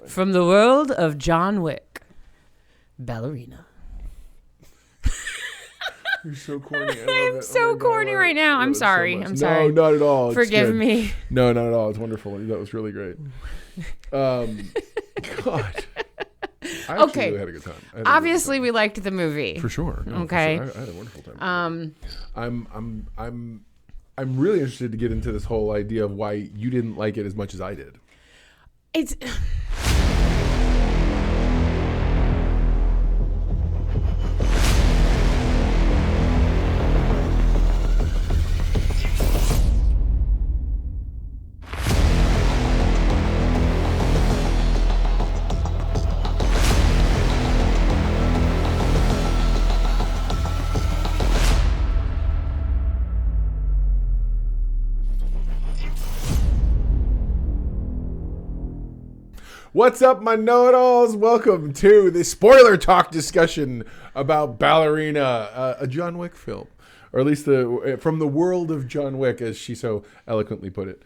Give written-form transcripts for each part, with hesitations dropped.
From the world of John Wick, Ballerina. You're so corny. I'm so corny right now. I'm sorry. So I'm sorry. No, not at all. Forgive me. No, not at all. It's wonderful. That was really great. God. I actually really had a good time. Obviously, we liked the movie. For sure. No, okay. For sure. I had a wonderful time. I'm really interested to get into this whole idea of why you didn't like it as much as I did. It's... What's up, my know-it-alls? Welcome to the spoiler talk discussion about Ballerina, a John Wick film, or at least from the world of John Wick, as she so eloquently put it.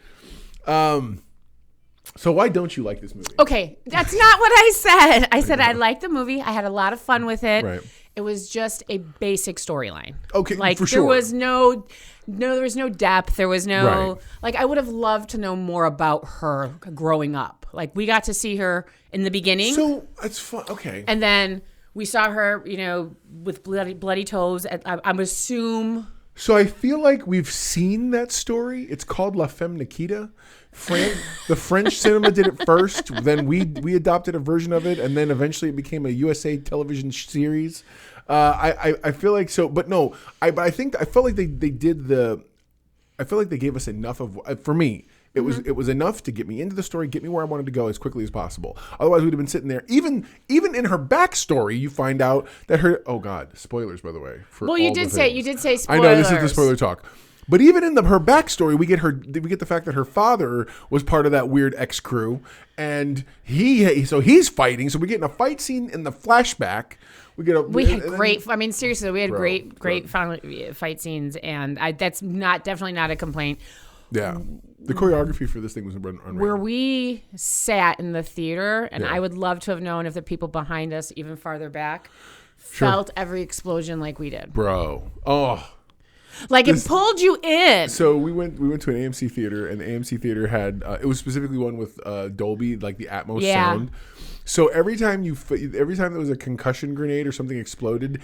So why don't you like this movie? Okay, that's not what I said. I said I liked the movie. I had a lot of fun with it. Right. It was just a basic storyline. Okay, like for sure. There was no depth. There was no like. I would have loved to know more about her growing up. Like we got to see her in the beginning. So it's fun. Okay. And then we saw her, with bloody toes. I'm assume. So I feel like we've seen that story. It's called La Femme Nikita. The French cinema did it first. Then we adopted a version of it, and then eventually it became a USA television series. I feel like so, but no. I felt like they did the. I feel like they gave us enough of for me. It was enough to get me into the story, get me where I wanted to go as quickly as possible. Otherwise, we'd have been sitting there. Even in her backstory, you find out that her. Oh God, spoilers, by the way. You did say spoilers. I know this is the spoiler talk. But even in her backstory, we get the fact that her father was part of that weird X crew, and he's fighting. So we get in a fight scene in the flashback. We had great. I mean, seriously, we had great fight scenes, and that's definitely not a complaint. Yeah, the choreography for this thing was unreal. Where we sat in the theater, and I would love to have known if the people behind us, even farther back, felt every explosion like we did, bro. Oh. Like it pulled you in. So we went to an AMC theater, and the AMC theater had it was specifically one with Dolby, like the Atmos sound. So every time there was a concussion grenade or something exploded,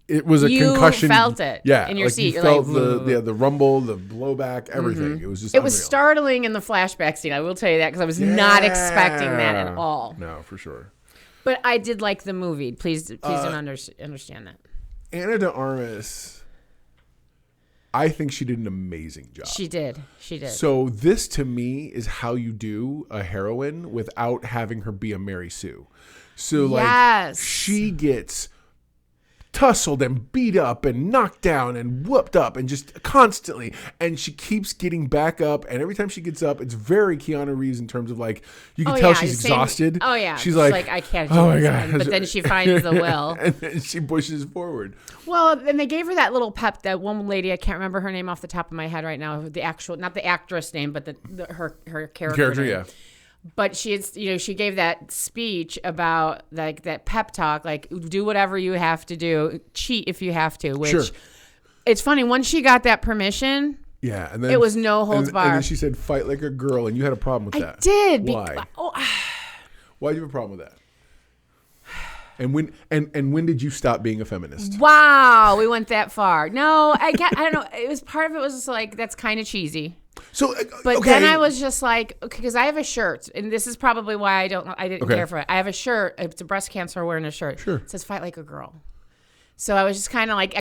it was a concussion. You felt it, in your seat. You felt the rumble, the blowback, everything. Mm-hmm. It was just unreal. Was startling in the flashback scene. I will tell you that because I was not expecting that at all. No, for sure. But I did like the movie. Please don't understand that. Ana de Armas. I think she did an amazing job. She did. So this, to me, is how you do a heroine without having her be a Mary Sue. So, she gets tussled and beat up and knocked down and whooped up and just constantly. And she keeps getting back up. And every time she gets up, it's very Keanu Reeves in terms of like, you can tell she's exhausted. Oh, yeah. She's like, I can't do my God. But then she finds the will. And then she pushes forward. Well, and they gave her that little pep, that one lady, I can't remember her name off the top of my head right now, not the actress name, but her character name. Yeah. But she gave that speech about like that pep talk, like do whatever you have to do, cheat if you have to. Which it's funny, once she got that permission, and then it was no holds barred. And then she said, "Fight like a girl," and you had a problem with that. I did. Why? Why do you have a problem with that? And when did you stop being a feminist? Wow, we went that far. No, I don't know. It was part of it was just like that's kind of cheesy. So, but then I was just like, because I have a shirt, and this is probably why I didn't care for it. I have a shirt. It's a breast cancer wearing a shirt. Sure. It says "Fight like a girl." So I was just kind of like,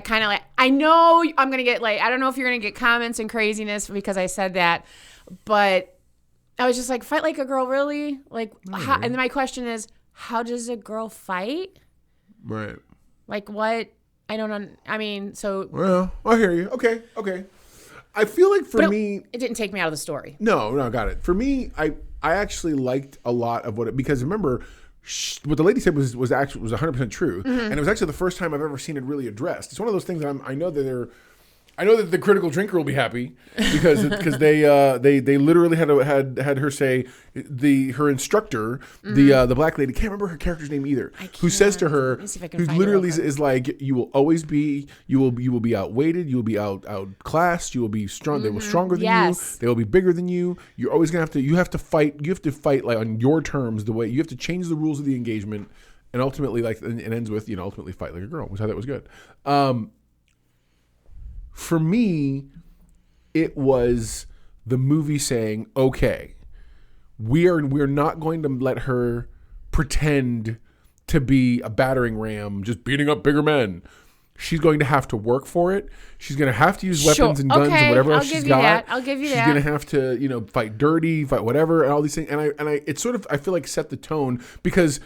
I know I'm gonna get I don't know if you're gonna get comments and craziness because I said that, but I was just like, fight like a girl, really? Like, how, and then my question is, how does a girl fight? Right. Like what? I don't know. I mean, so. Well, I hear you. Okay. I feel like it didn't take me out of the story. No, got it. For me, I actually liked a lot of because remember, what the lady said was 100% true, and it was actually the first time I've ever seen it really addressed. It's one of those things that I know that I know that the critical drinker will be happy because they literally had her say her instructor, the black lady, can't remember her character's name either, who says to her, who literally is like, you will always be, you will be outweighted, you will be outclassed, you will be strong. They will stronger than you. They will be bigger than you. You're always gonna have to fight like on your terms, the way you have to change the rules of the engagement, and ultimately like it ends with ultimately fight like a girl, which I thought was good. For me, it was the movie saying, okay, we're not going to let her pretend to be a battering ram, just beating up bigger men. She's going to have to work for it. She's going to have to use weapons and guns and whatever else she's got. I'll give you that. She's going to have to, fight dirty, fight whatever, and all these things. And I it sort of, I feel like, set the tone, because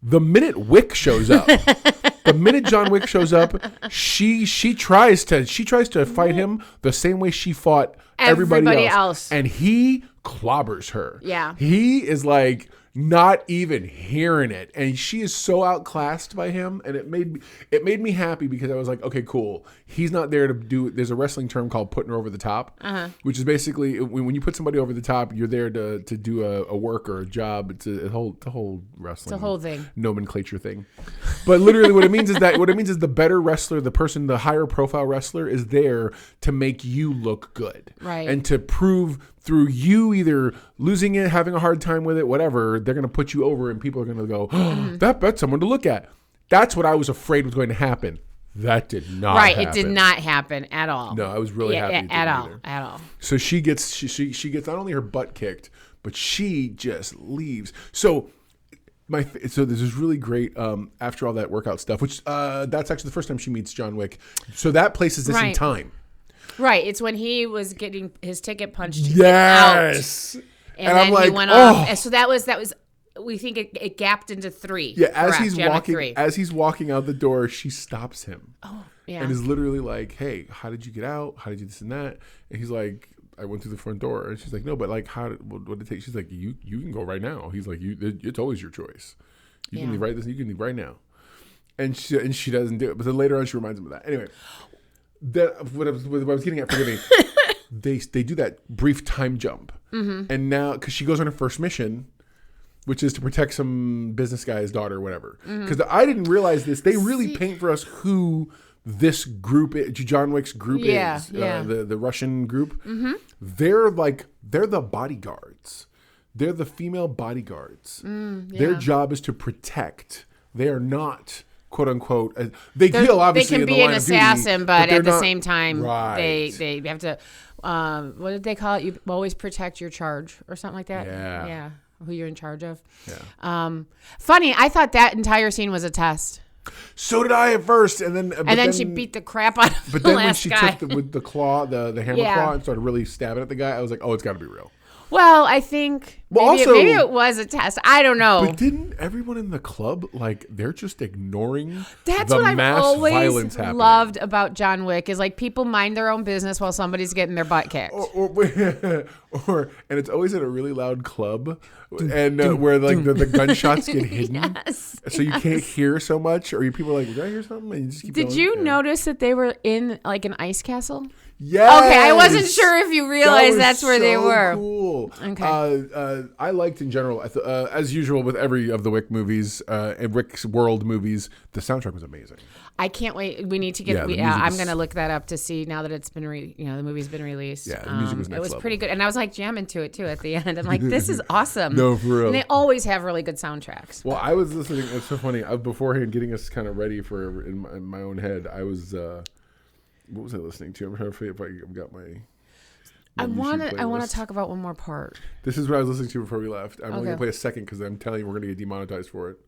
the minute Wick shows up, the minute John Wick shows up, she tries to fight him the same way she fought everybody else, and he clobbers her. Yeah, he is like not even hearing it, and she is so outclassed by him, and it made me happy, because I was like, okay, cool. He's not there to do. There's a wrestling term called putting her over the top, which is basically when you put somebody over the top, you're there to do a work or a job. It's a whole wrestling. It's a whole thing, nomenclature thing. But literally, what it means is the better wrestler, the higher profile wrestler, is there to make you look good, right, and to prove through you either losing it, having a hard time with it, whatever, they're going to put you over, and people are going to go, oh, that's someone to look at. That's what I was afraid was going to happen. That did not happen. It did not happen at all. No, I was really happy at all. So she gets not only her butt kicked, but she just leaves. So there's this really great after all that workout stuff, which that's actually the first time she meets John Wick. So that places this in time. Right, it's when he was getting his ticket punched to get out. And then I'm like, he went off. And so that was. We think it gapped into 3. Yeah, as he's walking out the door, she stops him. Oh, yeah, and is literally like, "Hey, how did you get out? How did you this and that?" And he's like, "I went through the front door." And she's like, "No, but like, what did it take?" She's like, "You can go right now." He's like, "It's always your choice. You can leave right this. You can leave right now." And she doesn't do it. But then later on, she reminds him of that. Anyway. What I was getting at, forgive me, they do that brief time jump. And now, because she goes on her first mission, which is to protect some business guy's daughter or whatever. Because I didn't realize this. They really paint for us who this group is, John Wick's group is. The Russian group. They're the bodyguards. They're the female bodyguards. Their job is to protect. They are not... quote unquote, they kill obviously. They can be an assassin, but at the same time, right. they have to. What did they call it? You always protect your charge or something like that. Yeah. Who you're in charge of. Yeah. Funny. I thought that entire scene was a test. So did I at first, and then she beat the crap out of But the then last when she guy. took with the claw, the hammer claw, and started really stabbing at the guy, I was like, oh, it's got to be real. Well, I think maybe it was a test. I don't know. But didn't everyone in the club, they're just ignoring That's the what mass I've violence always happening. loved about John Wick is people mind their own business while somebody's getting their butt kicked. And it's always at a really loud club, and where the gunshots get hidden, so you can't hear so much, or people are like, did I hear something? And you just keep Did going. you notice that they were in an ice castle? Yes. Okay, I wasn't sure if you realized that's where they were. Cool. Okay. I liked in general, as usual with every of the Wick movies and Wick's World movies, the soundtrack was amazing. I can't wait. We need to get. I'm going to look that up to see now that it's been the movie's been released. Yeah, the music was next It was level. pretty good, and I was jamming to it too at the end. I'm like, this is awesome. No, for real. And they always have really good soundtracks. Well, I was listening. It's so funny. Beforehand, getting us kind of ready for in my own head, I was. What was I listening to? I'm trying to figure if I've got my I want to talk about one more part. This is what I was listening to before we left. I'm only going to play a second because I'm telling you we're going to get demonetized for it.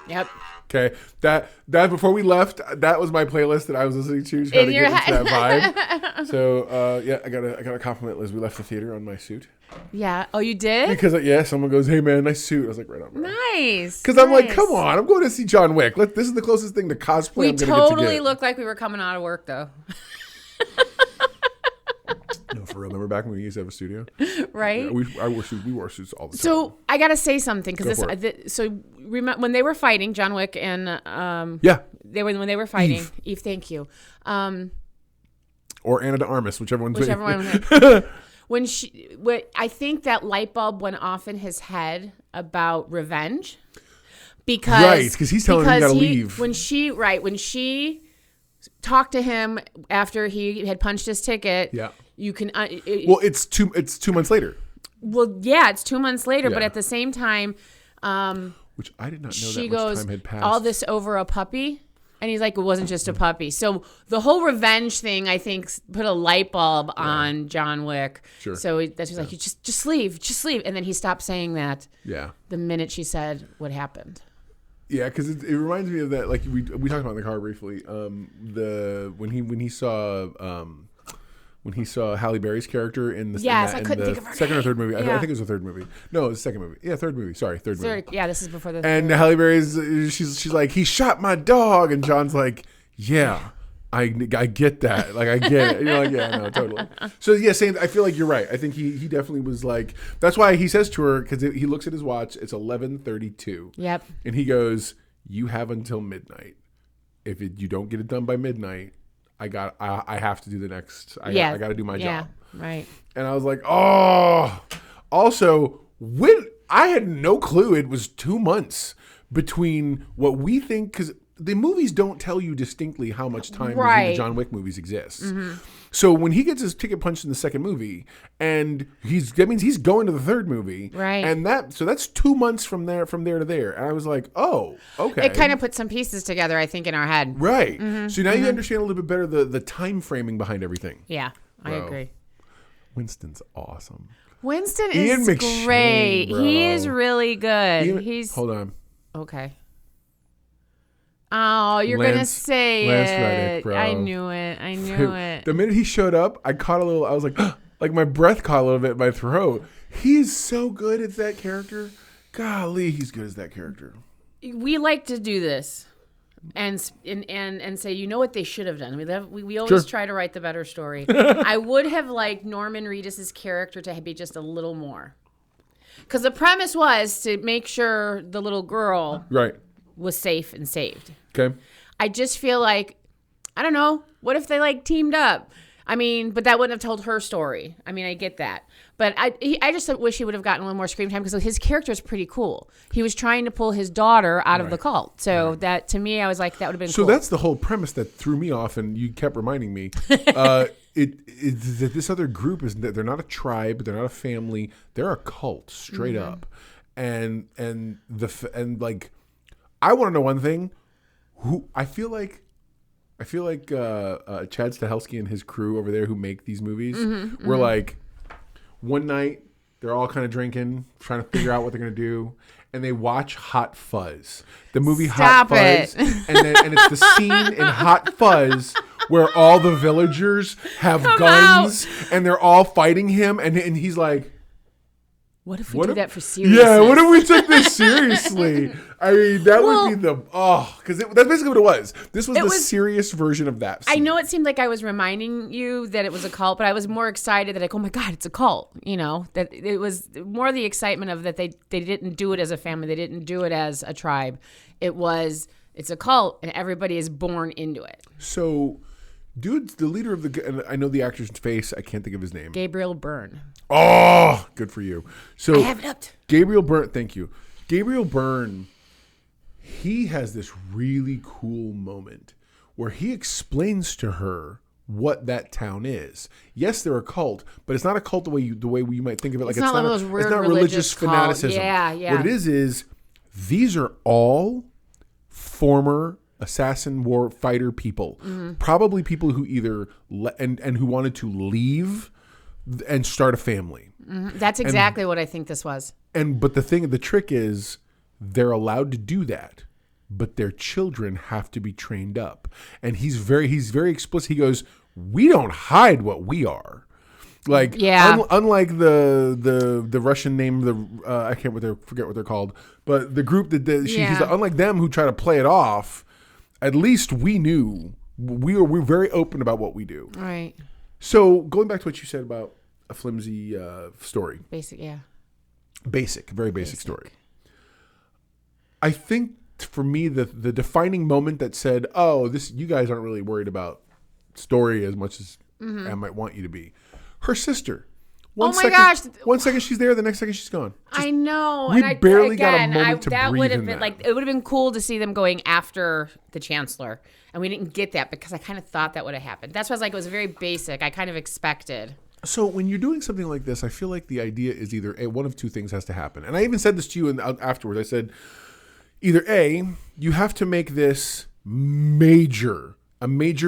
Yep. Okay. That before we left, that was my playlist that I was listening to trying to get into that vibe. So, I got a compliment as we left the theater on my suit. Yeah. Oh, you did? Because, someone goes, hey, man, nice suit. I was like, right on. Bro. Nice. Because I'm like, come on. I'm going to see John Wick. This is the closest thing to cosplay we I'm going to get to get. totally looked like we were coming out of work, though. No, for real. Remember back when we used to have a studio? Right? Yeah, we wore suits all the time. So I got to say something because when they were fighting, John Wick and when they were fighting. Eve, thank you. Or Ana de Armas, whichever one. I think that light bulb went off in his head about revenge. Because he's telling him you gotta leave. When she talked to him after he had punched his ticket. Yeah. You can. It's 2 months later. Well, yeah, it's 2 months later, but at the same time, which I did not know she that much goes, time had passed. all this over a puppy. And he's like, it wasn't just a puppy. So the whole revenge thing, I think, put a light bulb on John Wick. Sure. So he's like, you just leave. And then he stopped saying that. Yeah. The minute she said what happened. Yeah, because it reminds me of that. Like we talked about in the car briefly. When he saw Halle Berry's character in the second or third movie. I think it was the third movie. No, it was the second movie. Yeah, third movie. Sorry, third movie. Yeah, this is before the. And Halle Berry's she's like, he shot my dog, and John's like, yeah, I get that. Like I get it. You're like, yeah, no, totally. So yeah, same. I feel like you're right. I think he definitely was like. That's why he says to her, because he looks at his watch. It's 11:32. Yep. And he goes, "You have until midnight. If you don't get it done by midnight." I have to do the next. I got to do my job. Right. And I was like, oh. Also, when I had no clue it was 2 months between what we think, because the movies don't tell you distinctly how much time between the John Wick movies exists. Mm-hmm. So when he gets his ticket punched in the second movie, and that means he's going to the third movie, right? And that's 2 months from there to there. And I was like, oh, okay. It kind of put some pieces together, I think, in our head, right? Mm-hmm. So now you understand a little bit better the time framing behind everything. Yeah, I agree. Winston's awesome. Winston is great. Bro. He is really good. Hold on. Okay. Oh, you're going to say Lance it. Reddick, bro. I knew it. The minute he showed up, I was like, like my breath caught a little bit in my throat. He's so good at that character. Golly, he's good as that character. We like to do this and say, you know what they should have done. I mean, we always try to write the better story. I would have liked Norman Reedus' character to be just a little more. Because the premise was to make sure the little girl was safe and saved. Okay. I just feel like, I don't know, what if they teamed up? I mean, but that wouldn't have told her story. I mean, I get that. But I just wish he would have gotten a little more screen time, because his character is pretty cool. He was trying to pull his daughter out of the cult. So that, to me, I was like, that would have been cool. So that's the whole premise that threw me off, and you kept reminding me. That this other group is that they're not a tribe, they're not a family, they're a cult, straight up. And I want to know one thing. I feel like Chad Stahelski and his crew over there who make these movies were like, one night they're all kind of drinking, trying to figure out what they're gonna do, and they watch Hot Fuzz, the movie Hot Fuzz, and it's the scene in Hot Fuzz where all the villagers have guns and they're all fighting him, and he's like, what if we do that for seriousness? Yeah, what if we took this seriously? I mean, that would be because that's basically what it was. This was the serious version of that scene. I know it seemed like I was reminding you that it was a cult, but I was more excited that oh my God, it's a cult. You know, that it was more the excitement of that they didn't do it as a family. They didn't do it as a tribe. It's a cult, and everybody is born into it. So, dude's the leader of and I know the actor's face. I can't think of his name. Gabriel Byrne. Oh, good for you. So I have it up. Gabriel Byrne, thank you. Gabriel Byrne, he has this really cool moment where he explains to her what that town is. Yes, they're a cult, but it's not a cult the way we might think of it. Like it's not those weird religious fanaticism. Yeah. What it is these are all former assassin war fighter people, probably people who either and who wanted to leave and start a family. That's exactly what I think this was. But the trick is they're allowed to do that, but their children have to be trained up. And he's very explicit. He goes, we don't hide what we are. Like, unlike the Russian name, I forget what they're called, but the group he's unlike them who try to play it off. At least we knew we're very open about what we do. Right. So going back to what you said about a flimsy story. Basic, yeah. Very basic story. I think for me, the defining moment that said, "Oh, you guys aren't really worried about story as much as I might want you to be." Her sister. One second she's there, the next second she's gone. I know. We barely got a moment to breathe in that. It would have been cool to see them going after the Chancellor, and we didn't get that because I kind of thought that would have happened. That's why I was like, it was very basic. I kind of expected. So when you're doing something like this, I feel like the idea is either one of two things has to happen. And I even said this to you afterwards. I said, either A, you have to make this a major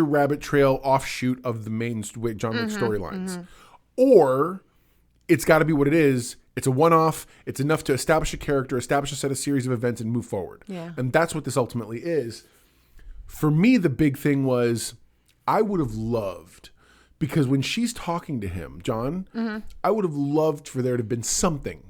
rabbit trail offshoot of the main John Wick storylines. Or it's got to be what it is. It's a one-off. It's enough to establish a character, establish a set of series of events, and move forward. Yeah. And that's what this ultimately is. For me, the big thing was I would have loved, because when she's talking to him, John, I would have loved for there to have been something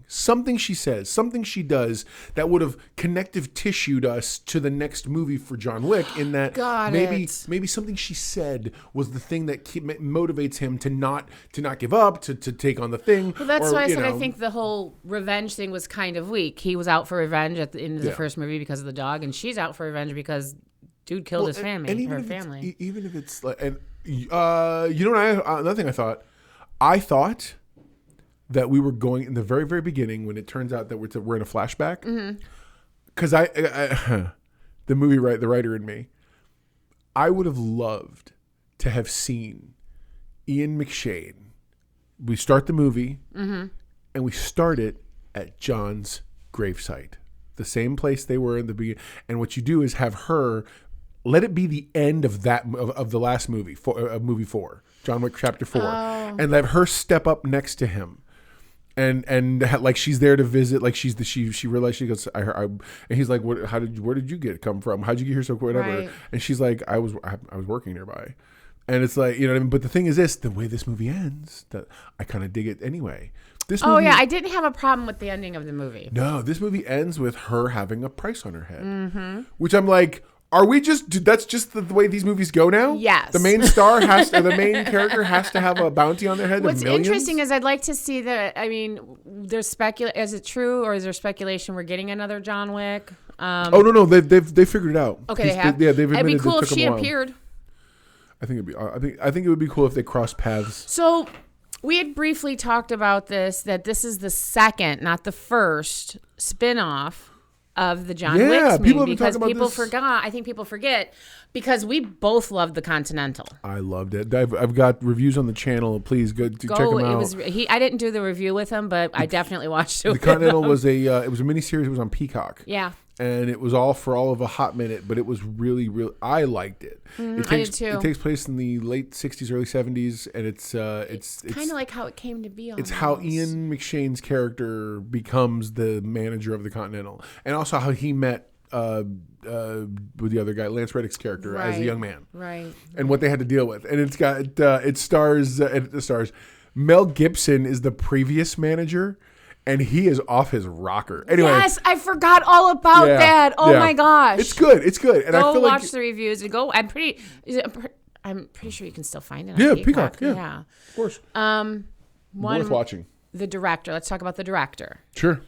she says, something she does that would have connective tissued us to the next movie for John Wick, in that maybe something she said was the thing that motivates him to not give up, to take on the thing. Well, that's why I said I think the whole revenge thing was kind of weak. He was out for revenge at the end of the first movie because of the dog, and she's out for revenge because dude killed his family, her family. Even if it's like, and you know what? Another thing I thought that we were going in the very, very beginning, when it turns out that we're in a flashback, because the writer in me, I would have loved to have seen Ian McShane. We start the movie, and we start it at John's gravesite, the same place they were in the beginning. And what you do is have her. Let it be the end of the last movie, movie 4, John Wick Chapter 4, and let her step up next to him, and like she's there to visit, like she realized, she goes, and he's like, where did you come from? How'd you get here so quick? Whatever. Right. And she's like, I was working nearby, and it's like, you know what I mean. But the thing is the way this movie ends, that I kind of dig it anyway. I didn't have a problem with the ending of the movie. No, this movie ends with her having a price on her head, which I'm like. That's just the way these movies go now? Yes. The main star the main character has to have a bounty on their head. What's interesting is I'd like to see there's is it true, or is there speculation we're getting another John Wick? No, they've figured it out. Okay, they have. They've admitted it'd be cool if she a while. appeared. I think it would be cool if they crossed paths. So we had briefly talked about that this is the second, not the first, spinoff of the John Wick movie, because people forgot. I think people forget, because we both loved the Continental. I loved it. I've got reviews on the channel. Please go check them out. I didn't do the review with him, but I definitely watched it. The Continental was a miniseries. It was on Peacock. Yeah. And it was all of a hot minute, but it was really, really. I liked it. I did too. It takes place in the late '60s, early '70s, and it's kind of like how it came to be. Almost. It's how Ian McShane's character becomes the manager of the Continental, and also how he met with the other guy, Lance Reddick's character, as a young man, right? And what they had to deal with, and it stars Mel Gibson is the previous manager. And he is off his rocker. Anyway, yes, I forgot all about that. Oh my gosh, it's good. And go I feel watch the reviews and go. I'm pretty sure you can still find it. On Peacock. Yeah, of course. Worth watching. The director. Let's talk about the director. Sure.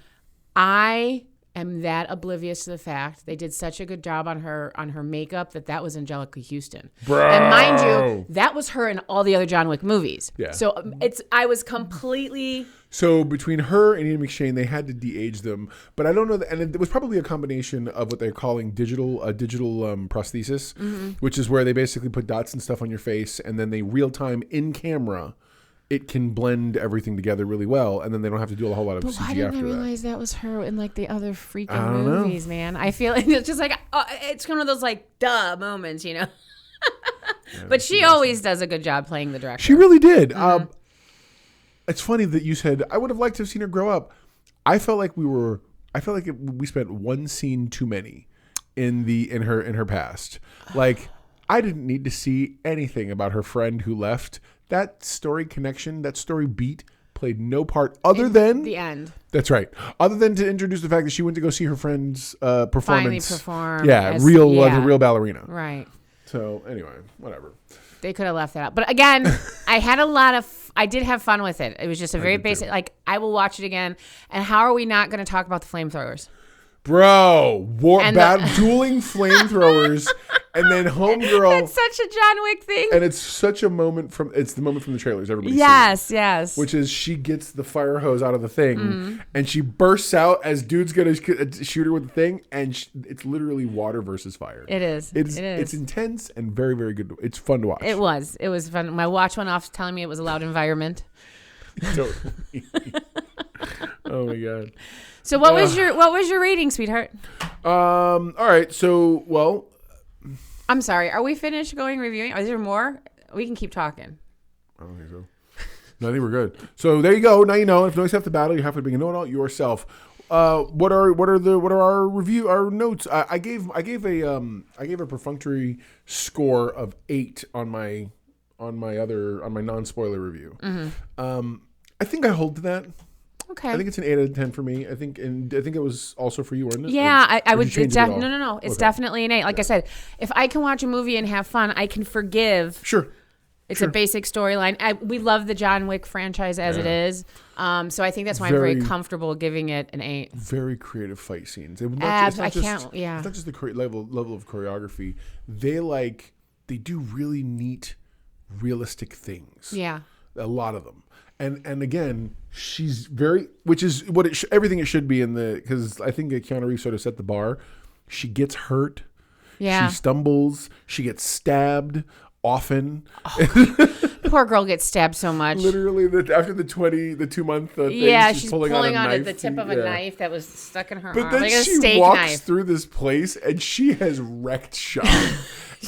I am that oblivious to the fact they did such a good job on her makeup that was Angelica Houston. Bro. And mind you, that was her in all the other John Wick movies. Yeah. So I was completely. So between her and Ian McShane, they had to de-age them, but I don't know. And it was probably a combination of what they're calling digital prosthesis, which is where they basically put dots and stuff on your face, and then they real time in camera. It can blend everything together really well, and then they don't have to do a whole lot of CG after that. Why didn't I realize that was her in like the other freaking movies, man? I feel like it's just like it's one of those like duh moments, you know. But she always does a good job playing the director. She really did. It's funny that you said I would have liked to have seen her grow up. I felt like we spent one scene too many in her past. Like I didn't need to see anything about her friend who left. That story connection, that story beat played no part other than the end. That's right. Other than to introduce the fact that she went to go see her friend's performance. Finally perform. Yeah, the real ballerina. Right. So anyway, whatever. They could have left that out. But again, I did have fun with it. It was just a very basic, like, I will watch it again. And how are we not going to talk about the flamethrowers? Bro, And dueling flamethrowers, and then homegirl. It's such a John Wick thing. And it's such a moment it's the moment from the trailers. Everybody's yes. Which is she gets the fire hose out of the thing, and she bursts out as dude's gonna shoot her with the thing, and it's literally water versus fire. It is. It's intense and very, very good. It's fun to watch. It was fun. My watch went off telling me it was a loud environment. Totally. Oh my god. So what was your rating, sweetheart? All right. So I'm sorry. Are we finished reviewing? Is there more? We can keep talking. I don't think so. No, I think we're good. So there you go. Now you know. If you have to battle, you have to be a know-it-all yourself. What are our notes? I gave a perfunctory score of 8 on my non-spoiler review. I think I hold to that. Okay. I think it's an 8 out of 10 for me. I think it was also for you, wasn't it? Yeah, I would. No. It's definitely an 8. Like I said, if I can watch a movie and have fun, I can forgive. Sure. It's a basic storyline. We love the John Wick franchise as it is. So I think that's why I'm very comfortable giving it an 8. Very creative fight scenes. It's not just the level of choreography. They do really neat, realistic things. Yeah. A lot of them. And again, she's which is what everything it should be because I think Keanu Reeves sort of set the bar. She gets hurt. Yeah. She stumbles. She gets stabbed often. Oh, poor girl gets stabbed so much. Literally, after the 2-month thing, she's pulling on the tip of a knife that was stuck in her arm. But then like a she steak walks knife. through this place and she has wrecked shop.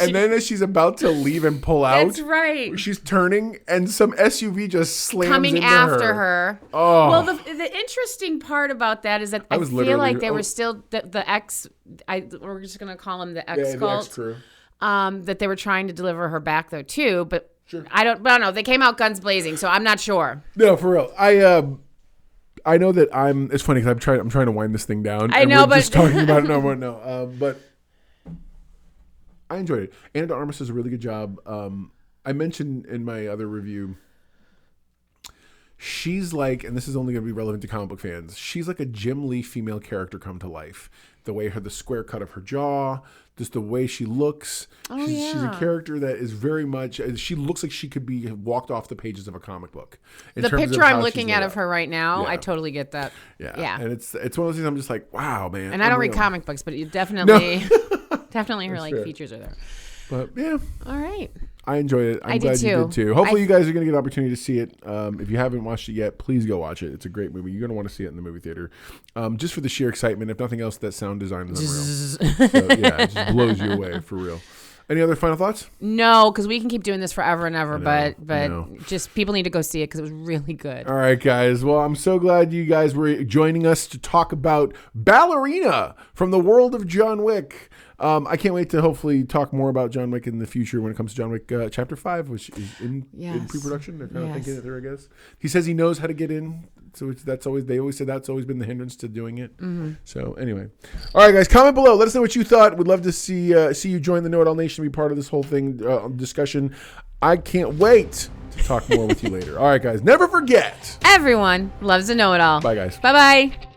And then as she's about to leave and pull out, that's right. She's turning and some SUV just slams coming into after her. Oh. Well, the interesting part about that is that I feel like they were still the X. We're just gonna call him the X cult. The X crew. That they were trying to deliver her back though too, but sure. I don't know. They came out guns blazing, so I'm not sure. No, for real. I know that it's funny because I'm trying to wind this thing down. I know, we're but just talking about it. No. But I enjoyed it. Ana de Armas does a really good job. I mentioned in my other review, she's like, and this is only going to be relevant to comic book fans, she's like a Jim Lee female character come to life. The way the square cut of her jaw, just the way she looks. She's a character that is very much, she looks like she could be walked off the pages of a comic book. The picture I'm looking at of her right now, I totally get that. Yeah. And it's one of those things I'm just like, wow, man. And I don't read comic books, but you definitely, definitely her fair. Features are there. But yeah. All right. I enjoyed it. I'm glad you did too. Hopefully you guys are going to get an opportunity to see it. If you haven't watched it yet, please go watch it. It's a great movie. You're going to want to see it in the movie theater. Just for the sheer excitement. If nothing else, that sound design is unreal. So, yeah, it just blows you away for real. Any other final thoughts? No, because we can keep doing this forever and ever, but just people need to go see it because it was really good. All right, guys. Well, I'm so glad you guys were joining us to talk about Ballerina from the world of John Wick. I can't wait to hopefully talk more about John Wick in the future when it comes to John Wick Chapter 5, which is in pre-production. They're kind of thinking it through, I guess. He says he knows how to get in. So they always said that's always been the hindrance to doing it. Mm-hmm. So anyway. All right, guys, comment below. Let us know what you thought. We'd love to see you join the Know It All Nation, be part of this whole thing, discussion. I can't wait to talk more with you later. All right, guys, never forget. Everyone loves a know-it-all. Bye, guys. Bye-bye.